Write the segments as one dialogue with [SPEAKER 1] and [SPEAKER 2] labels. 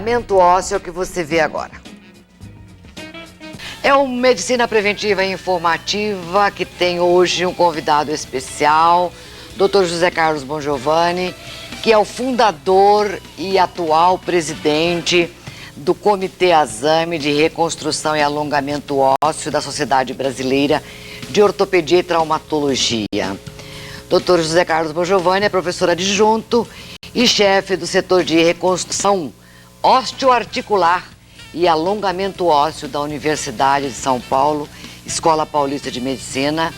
[SPEAKER 1] Alongamento ósseo que você vê agora. É uma medicina preventiva e informativa que tem hoje um convidado especial, Dr. José Carlos Bongiovanni, que é o fundador e atual presidente do Comitê Azame de Reconstrução e Alongamento Ósseo da Sociedade Brasileira de Ortopedia e Traumatologia. Dr. José Carlos Bongiovanni é professor adjunto e chefe do setor de reconstrução osteoarticular e alongamento ósseo da Universidade de São Paulo, Escola Paulista de Medicina,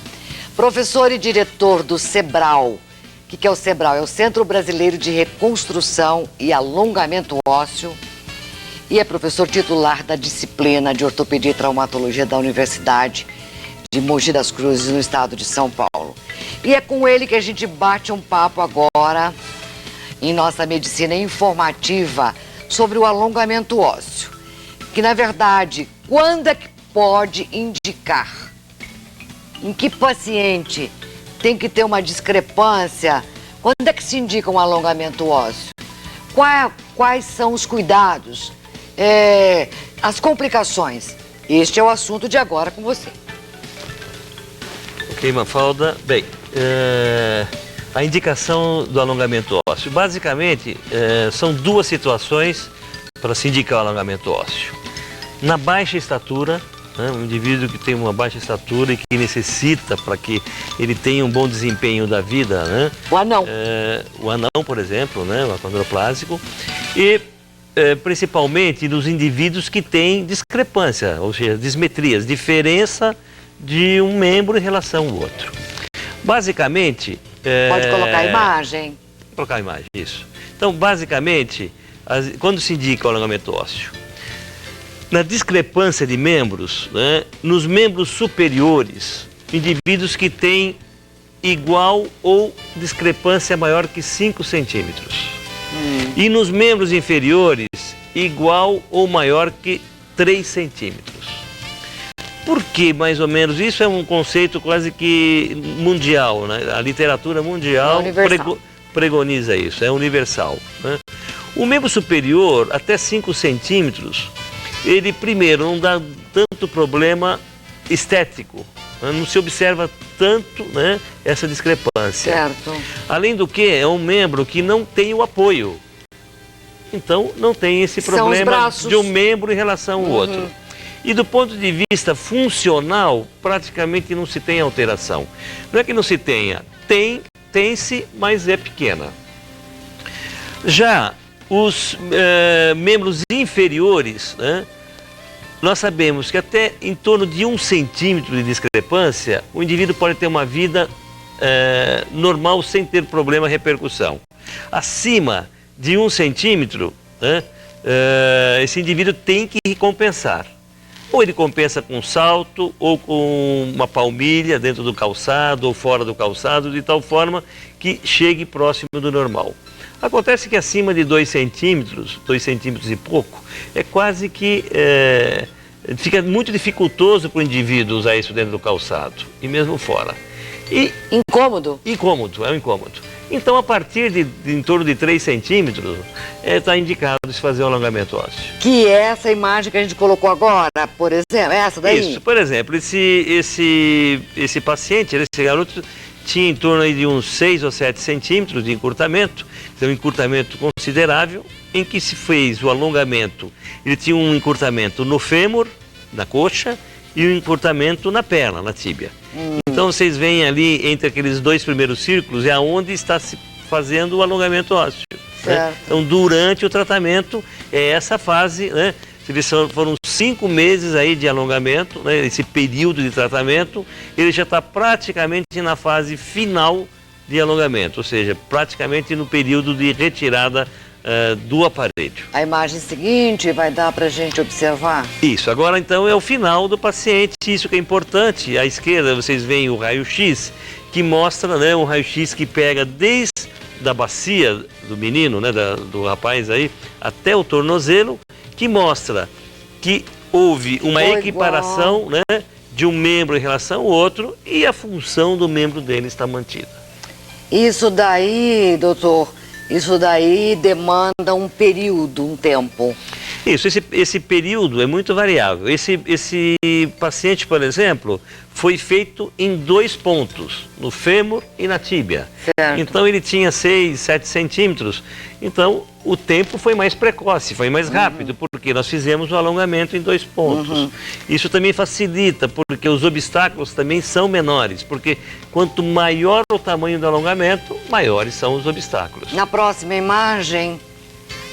[SPEAKER 1] professor e diretor do SEBRAL. O que é o SEBRAL? É o Centro Brasileiro de Reconstrução e Alongamento Ósseo, e é professor titular da disciplina de Ortopedia e Traumatologia da Universidade de Mogi das Cruzes, no estado de São Paulo. E é com ele que a gente bate um papo agora em nossa medicina informativa sobre o alongamento ósseo. Que, na verdade, quando é que pode indicar? Em que paciente tem que ter uma discrepância? Quando é que se indica um alongamento ósseo? Quais são os cuidados? As complicações? Este é o assunto de agora com você.
[SPEAKER 2] Ok, Mafalda. Bem, a indicação do alongamento ósseo. Basicamente, são duas situações para se indicar o alongamento ósseo. Na baixa estatura, um indivíduo que tem uma baixa estatura e que necessita para que ele tenha um bom desempenho da vida,
[SPEAKER 1] o anão.
[SPEAKER 2] O anão, por exemplo, o acondroplásico. E principalmente nos indivíduos que têm discrepância, ou seja, dismetrias, diferença de um membro em relação ao outro. Basicamente...
[SPEAKER 1] Pode colocar a imagem.
[SPEAKER 2] Colocar a imagem, isso. Então, basicamente, quando se indica o alongamento ósseo, na discrepância de membros, nos membros superiores, indivíduos que têm igual ou discrepância maior que 5 centímetros. E nos membros inferiores, igual ou maior que 3 centímetros. Por que, mais ou menos? Isso é um conceito quase que mundial, A literatura mundial pregoniza isso, é universal. O membro superior, até 5 centímetros, ele primeiro não dá tanto problema estético, não se observa tanto essa discrepância.
[SPEAKER 1] Certo.
[SPEAKER 2] Além do que, é um membro que não tem o apoio. Então, não tem esse problema de um membro em relação ao outro. E do ponto de vista funcional, praticamente não se tem alteração. Não é que não se tenha, tem-se, mas é pequena. Já os membros inferiores, nós sabemos que até em torno de 1 centímetro de discrepância, o indivíduo pode ter uma vida normal sem ter problema repercussão. Acima de 1 centímetro, esse indivíduo tem que compensar. Ou ele compensa com salto, ou com uma palmilha dentro do calçado, ou fora do calçado, de tal forma que chegue próximo do normal. Acontece que acima de 2 centímetros e pouco, é quase que fica muito dificultoso para o indivíduo usar isso dentro do calçado, e mesmo fora.
[SPEAKER 1] Incômodo?
[SPEAKER 2] Incômodo, é um incômodo. Então, a partir de em torno de 3 centímetros, está indicado se fazer um alongamento ósseo. Que
[SPEAKER 1] é essa imagem que a gente colocou agora, por exemplo, essa daí?
[SPEAKER 2] Isso, por exemplo, esse paciente, esse garoto, tinha em torno de uns 6 ou 7 centímetros de encurtamento, então um encurtamento considerável, em que se fez o alongamento. Ele tinha um encurtamento no fêmur, na coxa, e um encurtamento na perna, na tíbia. Então vocês veem ali, entre aqueles 2 primeiros círculos, é onde está se fazendo o alongamento ósseo. Então, durante o tratamento, é essa fase, foram 5 meses aí de alongamento, esse período de tratamento, ele já está praticamente na fase final de alongamento, ou seja, praticamente no período de retirada do aparelho.
[SPEAKER 1] A imagem seguinte vai dar para a gente observar?
[SPEAKER 2] Isso, agora então é o final do paciente, isso que é importante. À esquerda vocês veem o raio-x, que mostra um raio-x que pega desde a bacia do menino, do rapaz aí, até o tornozelo, que mostra que houve uma equiparação de um membro em relação ao outro e a função do membro dele está mantida.
[SPEAKER 1] Isso daí, doutor, Isso daí demanda um período, um tempo.
[SPEAKER 2] Isso, esse período é muito variável. Esse paciente, por exemplo, foi feito em 2 pontos, no fêmur e na tíbia.
[SPEAKER 1] Certo.
[SPEAKER 2] Então ele tinha 6, 7 centímetros. Então o tempo foi mais precoce, foi mais rápido, porque nós fizemos o alongamento em 2 pontos. Isso também facilita, porque os obstáculos também são menores, porque quanto maior o tamanho do alongamento, maiores são os obstáculos.
[SPEAKER 1] Na próxima imagem,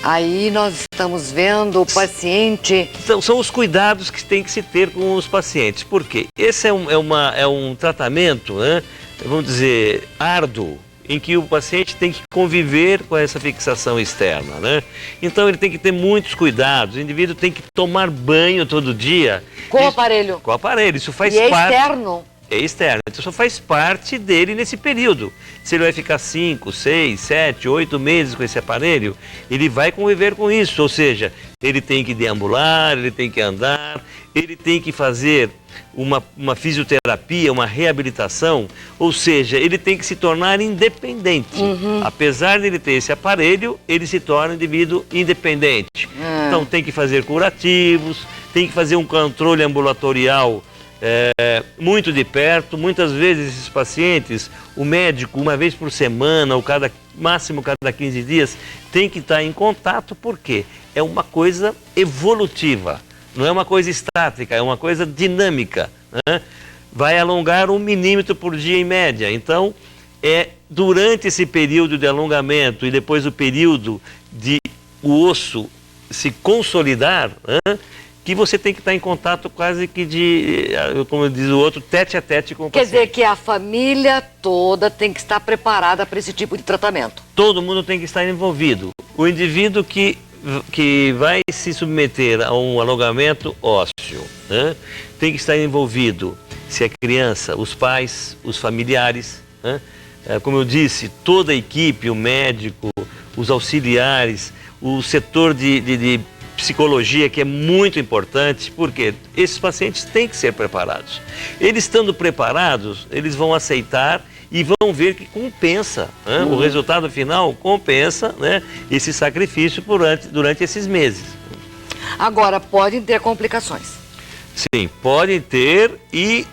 [SPEAKER 1] aí nós estamos vendo o paciente...
[SPEAKER 2] Então, são os cuidados que tem que se ter com os pacientes. Por quê? Esse é um tratamento, né, vamos dizer, árduo, em que o paciente tem que conviver com essa fixação externa, né? Então ele tem que ter muitos cuidados, o indivíduo tem que tomar banho todo dia.
[SPEAKER 1] Com o aparelho.
[SPEAKER 2] Com o aparelho, isso faz
[SPEAKER 1] parte...
[SPEAKER 2] parte...
[SPEAKER 1] externo?
[SPEAKER 2] É externo, então só faz parte dele nesse período. Se ele vai ficar 5, 6, 7, 8 meses com esse aparelho, ele vai conviver com isso, ou seja, ele tem que deambular, ele tem que andar, ele tem que fazer uma fisioterapia, uma reabilitação, ou seja, ele tem que se tornar independente. Apesar de ele ter esse aparelho, ele se torna um indivíduo independente. Então tem que fazer curativos, tem que fazer um controle ambulatorial muito de perto. Muitas vezes esses pacientes, o médico, uma vez por semana ou máximo cada 15 dias, tem que estar em contato, porque é uma coisa evolutiva, não é uma coisa estática, é uma coisa dinâmica, né? Vai alongar 1 milímetro por dia em média. Então, durante esse período de alongamento e depois o período de o osso se consolidar, né, que você tem que estar em contato quase que como diz o outro, tete a tete com o paciente.
[SPEAKER 1] Quer dizer que a família toda tem que estar preparada para esse tipo de tratamento.
[SPEAKER 2] Todo mundo tem que estar envolvido. O indivíduo que vai se submeter a um alongamento ósseo, né, tem que estar envolvido, se é criança, os pais, os familiares, né, como eu disse, toda a equipe, o médico, os auxiliares, o setor de psicologia, que é muito importante, porque esses pacientes têm que ser preparados. Eles estando preparados, eles vão aceitar e vão ver que compensa, né? O resultado final compensa, né, esse sacrifício durante esses meses.
[SPEAKER 1] Agora, podem ter complicações.
[SPEAKER 2] Sim, podem ter, e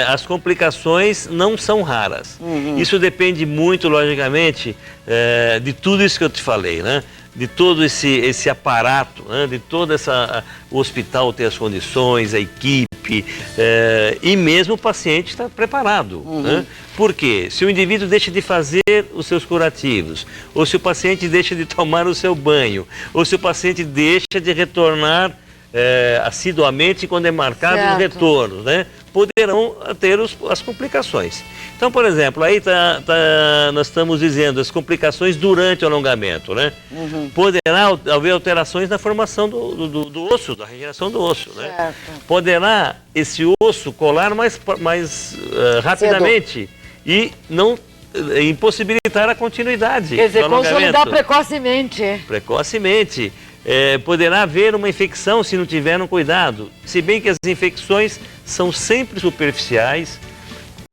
[SPEAKER 2] as complicações não são raras. Isso depende muito, logicamente, de tudo isso que eu te falei, né? De todo esse aparato, né? De todo o hospital ter as condições, a equipe, e mesmo o paciente estar preparado. Né? Porque se o indivíduo deixa de fazer os seus curativos, ou se o paciente deixa de tomar o seu banho, ou se o paciente deixa de retornar assiduamente quando é marcado os retornos, né, poderão ter as complicações. Então, por exemplo, aí nós estamos dizendo as complicações durante o alongamento, né? Poderá haver alterações na formação do osso, da regeneração do osso, né? Poderá esse osso colar mais rapidamente e não impossibilitar a continuidade.
[SPEAKER 1] Quer dizer, consolidar precocemente.
[SPEAKER 2] Precocemente. Poderá haver uma infecção se não tiver um cuidado, se bem que as infecções são sempre superficiais,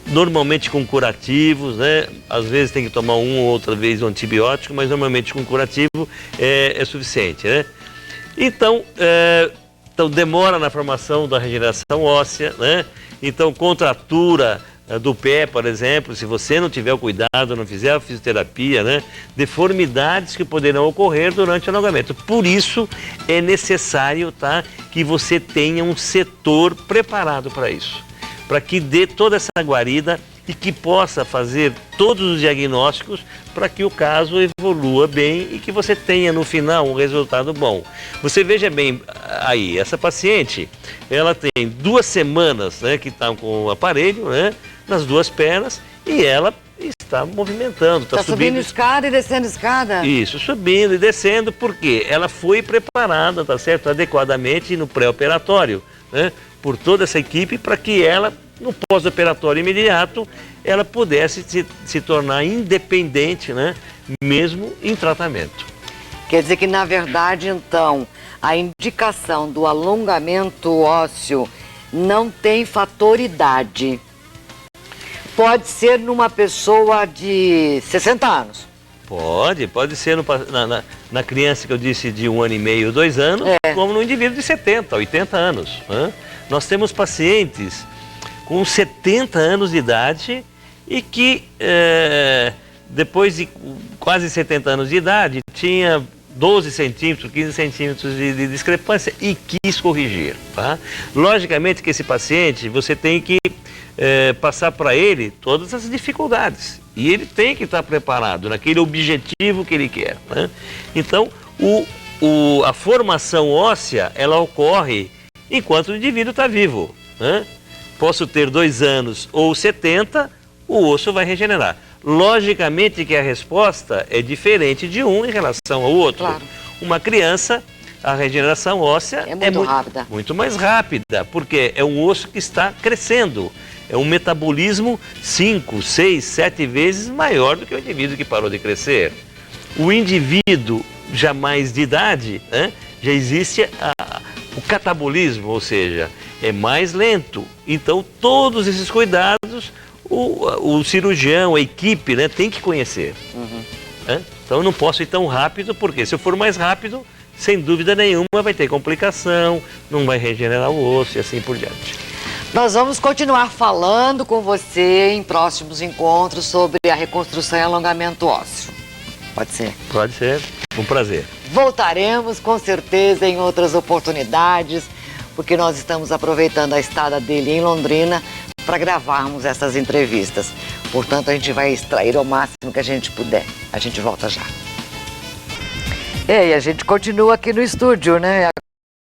[SPEAKER 2] normalmente com curativos, né? Às vezes tem que tomar uma ou outra vez um antibiótico, mas normalmente com curativo é suficiente, né? Então demora na formação da regeneração óssea, né? Então contratura do pé, por exemplo, se você não tiver o cuidado, não fizer a fisioterapia, né, deformidades que poderão ocorrer durante o alongamento. Por isso é necessário, tá, que você tenha um setor preparado para isso, para que dê toda essa guarida e que possa fazer todos os diagnósticos para que o caso evolua bem e que você tenha no final um resultado bom. Você veja bem aí, essa paciente, ela tem 2 semanas, né, que está com o aparelho, né, nas 2 pernas, e ela está movimentando, está
[SPEAKER 1] subindo escada e descendo escada.
[SPEAKER 2] Isso, subindo e descendo, porque ela foi preparada, tá certo, adequadamente no pré-operatório, né, por toda essa equipe, para que ela, no pós-operatório imediato, ela pudesse se tornar independente, né, mesmo em tratamento.
[SPEAKER 1] Quer dizer que, na verdade, então, a indicação do alongamento ósseo não tem fator idade. Pode ser numa pessoa de 60 anos.
[SPEAKER 2] Pode ser na criança que eu disse de 1 ano e meio, 2 anos, como no indivíduo de 70, 80 anos. Né? Nós temos pacientes com 70 anos de idade e que depois de quase 70 anos de idade tinha 12 centímetros, 15 centímetros de discrepância e quis corrigir. Tá? Logicamente que esse paciente, você tem que passar para ele todas as dificuldades. E ele tem que estar preparado naquele objetivo que ele quer. Né? Então, a formação óssea, ela ocorre enquanto o indivíduo está vivo. Né? Posso ter 2 anos ou 70, o osso vai regenerar. Logicamente que a resposta é diferente de um em relação ao outro.
[SPEAKER 1] Claro.
[SPEAKER 2] Uma criança, a regeneração óssea
[SPEAKER 1] é muito rápida.
[SPEAKER 2] Muito mais rápida, porque é um osso que está crescendo. É um metabolismo 5, 6, 7 vezes maior do que o indivíduo que parou de crescer. O indivíduo já mais de idade, né, já existe o catabolismo, ou seja, é mais lento. Então, todos esses cuidados, o cirurgião, a equipe, né, tem que conhecer. Né? Então, eu não posso ir tão rápido, porque se eu for mais rápido, sem dúvida nenhuma, vai ter complicação, não vai regenerar o osso e assim por diante.
[SPEAKER 1] Nós vamos continuar falando com você em próximos encontros sobre a reconstrução e alongamento ósseo. Pode ser?
[SPEAKER 2] Pode ser. Um prazer.
[SPEAKER 1] Voltaremos com certeza em outras oportunidades, porque nós estamos aproveitando a estada dele em Londrina para gravarmos essas entrevistas. Portanto, a gente vai extrair o máximo que a gente puder. A gente volta já. E a gente continua aqui no estúdio, né?